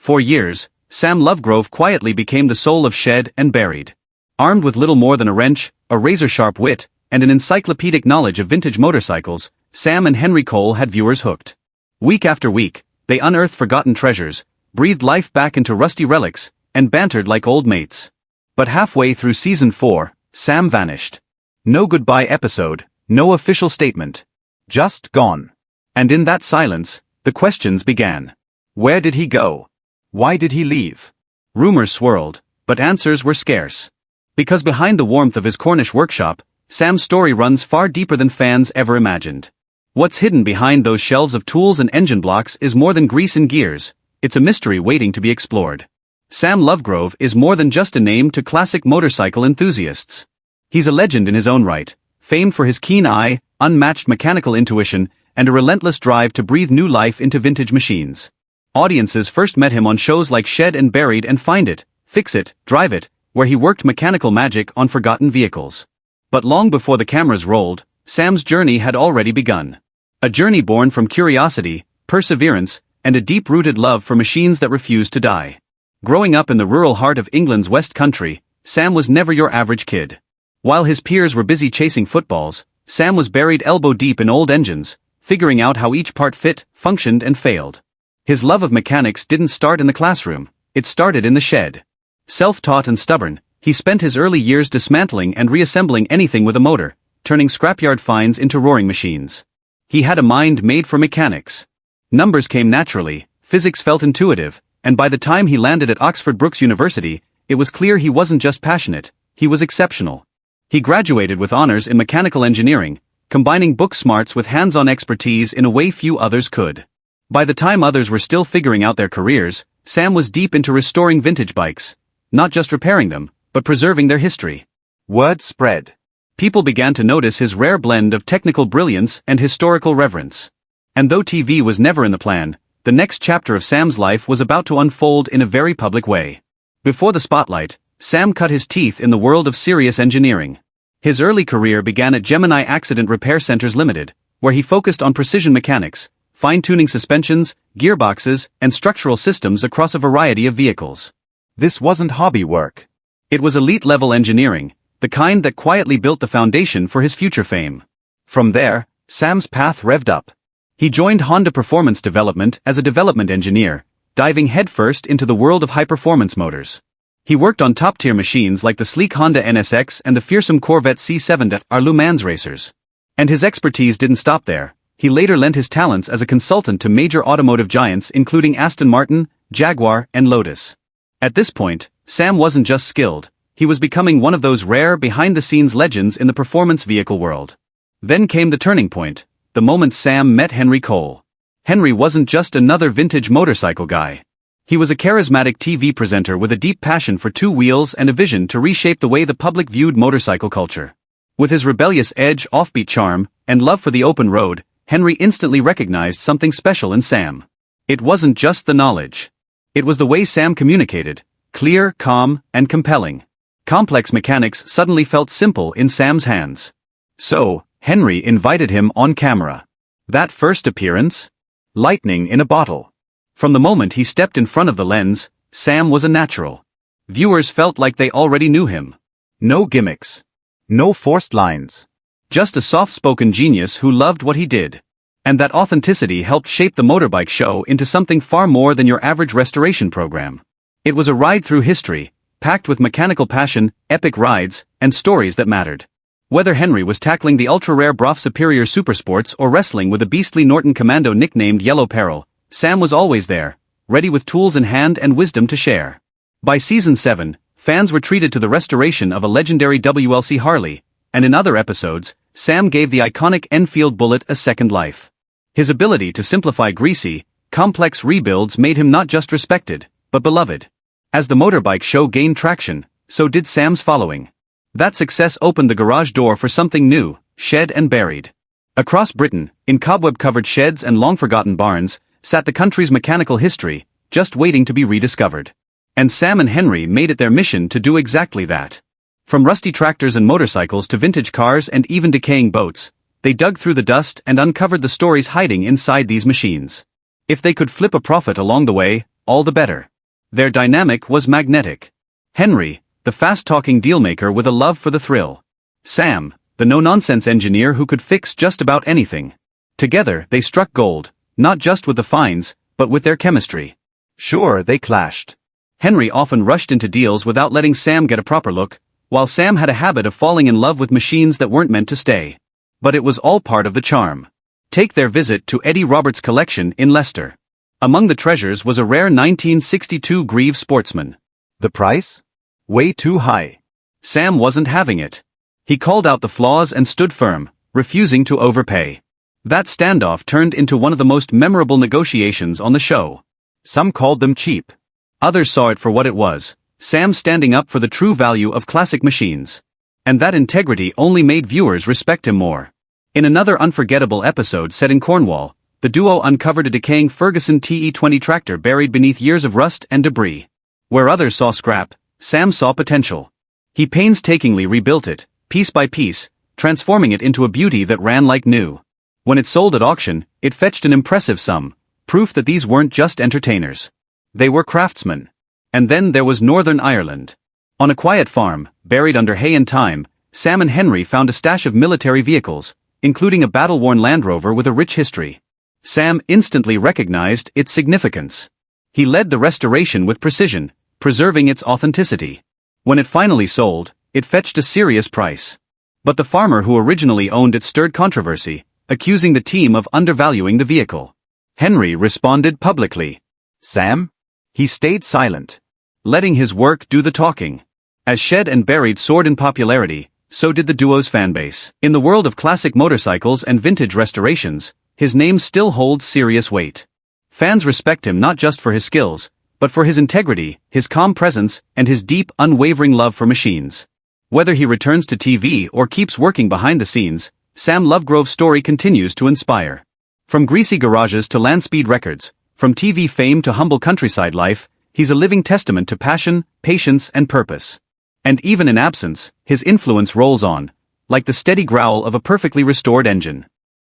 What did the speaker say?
For years, Sam Lovegrove quietly became the soul of Shed and Buried. Armed with little more than a wrench, a razor-sharp wit, and an encyclopedic knowledge of vintage motorcycles, Sam and Henry Cole had viewers hooked. Week after week, they unearthed forgotten treasures, breathed life back into rusty relics, and bantered like old mates. But halfway through Season 4, Sam vanished. No goodbye episode, no official statement. Just gone. And in that silence, the questions began. Where did he go? Why did he leave? Rumors swirled, but answers were scarce. Because behind the warmth of his Cornish workshop, Sam's story runs far deeper than fans ever imagined. What's hidden behind those shelves of tools and engine blocks is more than grease and gears, it's a mystery waiting to be explored. Sam Lovegrove is more than just a name to classic motorcycle enthusiasts. He's a legend in his own right, famed for his keen eye, unmatched mechanical intuition, and a relentless drive to breathe new life into vintage machines. Audiences first met him on shows like Shed and Buried and Find It, Fix It, Drive It, where he worked mechanical magic on forgotten vehicles. But long before the cameras rolled, Sam's journey had already begun. A journey born from curiosity, perseverance, and a deep-rooted love for machines that refused to die. Growing up in the rural heart of England's West Country, Sam was never your average kid. While his peers were busy chasing footballs, Sam was buried elbow-deep in old engines, figuring out how each part fit, functioned and failed. His love of mechanics didn't start in the classroom, it started in the shed. Self-taught and stubborn, he spent his early years dismantling and reassembling anything with a motor, turning scrapyard finds into roaring machines. He had a mind made for mechanics. Numbers came naturally, physics felt intuitive, and by the time he landed at Oxford Brookes University, it was clear he wasn't just passionate, he was exceptional. He graduated with honors in mechanical engineering, combining book smarts with hands-on expertise in a way few others could. By the time others were still figuring out their careers, Sam was deep into restoring vintage bikes. Not just repairing them, but preserving their history. Word spread. People began to notice his rare blend of technical brilliance and historical reverence. And though TV was never in the plan, the next chapter of Sam's life was about to unfold in a very public way. Before the spotlight, Sam cut his teeth in the world of serious engineering. His early career began at Gemini Accident Repair Centers Limited, where he focused on precision mechanics, fine-tuning suspensions, gearboxes, and structural systems across a variety of vehicles. This wasn't hobby work. It was elite-level engineering, the kind that quietly built the foundation for his future fame. From there, Sam's path revved up. He joined Honda Performance Development as a development engineer, diving headfirst into the world of high-performance motors. He worked on top-tier machines like the sleek Honda NSX and the fearsome Corvette C7 that are Le Mans racers. And his expertise didn't stop there. He later lent his talents as a consultant to major automotive giants including Aston Martin, Jaguar, and Lotus. At this point, Sam wasn't just skilled, he was becoming one of those rare behind-the-scenes legends in the performance vehicle world. Then came the turning point, the moment Sam met Henry Cole. Henry wasn't just another vintage motorcycle guy. He was a charismatic TV presenter with a deep passion for two wheels and a vision to reshape the way the public viewed motorcycle culture. With his rebellious edge, offbeat charm, and love for the open road, Henry instantly recognized something special in Sam. It wasn't just the knowledge. It was the way Sam communicated, clear, calm, and compelling. Complex mechanics suddenly felt simple in Sam's hands. So, Henry invited him on camera. That first appearance? Lightning in a bottle. From the moment he stepped in front of the lens, Sam was a natural. Viewers felt like they already knew him. No gimmicks. No forced lines. Just a soft-spoken genius who loved what he did. And that authenticity helped shape the motorbike show into something far more than your average restoration program. It was a ride through history, packed with mechanical passion, epic rides, and stories that mattered. Whether Henry was tackling the ultra-rare Brough Superior Supersports or wrestling with a beastly Norton Commando nicknamed Yellow Peril, Sam was always there, ready with tools in hand and wisdom to share. By Season 7, fans were treated to the restoration of a legendary WLC Harley, and in other episodes, Sam gave the iconic Enfield Bullet a second life. His ability to simplify greasy, complex rebuilds made him not just respected, but beloved. As the motorbike show gained traction, so did Sam's following. That success opened the garage door for something new, Shed and Buried. Across Britain, in cobweb-covered sheds and long-forgotten barns, sat the country's mechanical history, just waiting to be rediscovered. And Sam and Henry made it their mission to do exactly that. From rusty tractors and motorcycles to vintage cars and even decaying boats, they dug through the dust and uncovered the stories hiding inside these machines. If they could flip a profit along the way, all the better. Their dynamic was magnetic. Henry, the fast-talking dealmaker with a love for the thrill. Sam, the no-nonsense engineer who could fix just about anything. Together, they struck gold, not just with the finds, but with their chemistry. Sure, they clashed. Henry often rushed into deals without letting Sam get a proper look, while Sam had a habit of falling in love with machines that weren't meant to stay. But it was all part of the charm. Take their visit to Eddie Roberts' collection in Leicester. Among the treasures was a rare 1962 Grieve Sportsman. The price? Way too high. Sam wasn't having it. He called out the flaws and stood firm, refusing to overpay. That standoff turned into one of the most memorable negotiations on the show. Some called them cheap. Others saw it for what it was, Sam standing up for the true value of classic machines. And that integrity only made viewers respect him more. In another unforgettable episode set in Cornwall, the duo uncovered a decaying Ferguson TE-20 tractor buried beneath years of rust and debris. Where others saw scrap, Sam saw potential. He painstakingly rebuilt it, piece by piece, transforming it into a beauty that ran like new. When it sold at auction, it fetched an impressive sum, proof that these weren't just entertainers. They were craftsmen. And then there was Northern Ireland. On a quiet farm, buried under hay and thyme, Sam and Henry found a stash of military vehicles, including a battle-worn Land Rover with a rich history. Sam instantly recognized its significance. He led the restoration with precision, preserving its authenticity. When it finally sold, it fetched a serious price. But the farmer who originally owned it stirred controversy, accusing the team of undervaluing the vehicle. Henry responded publicly. Sam? He stayed silent, letting his work do the talking. As Shed and Buried soared in popularity, so did the duo's fanbase. In the world of classic motorcycles and vintage restorations, his name still holds serious weight. Fans respect him not just for his skills, but for his integrity, his calm presence, and his deep, unwavering love for machines. Whether he returns to TV or keeps working behind the scenes, Sam Lovegrove's story continues to inspire. From greasy garages to land speed records, from TV fame to humble countryside life, he's a living testament to passion, patience, and purpose. And even in absence, his influence rolls on, like the steady growl of a perfectly restored engine.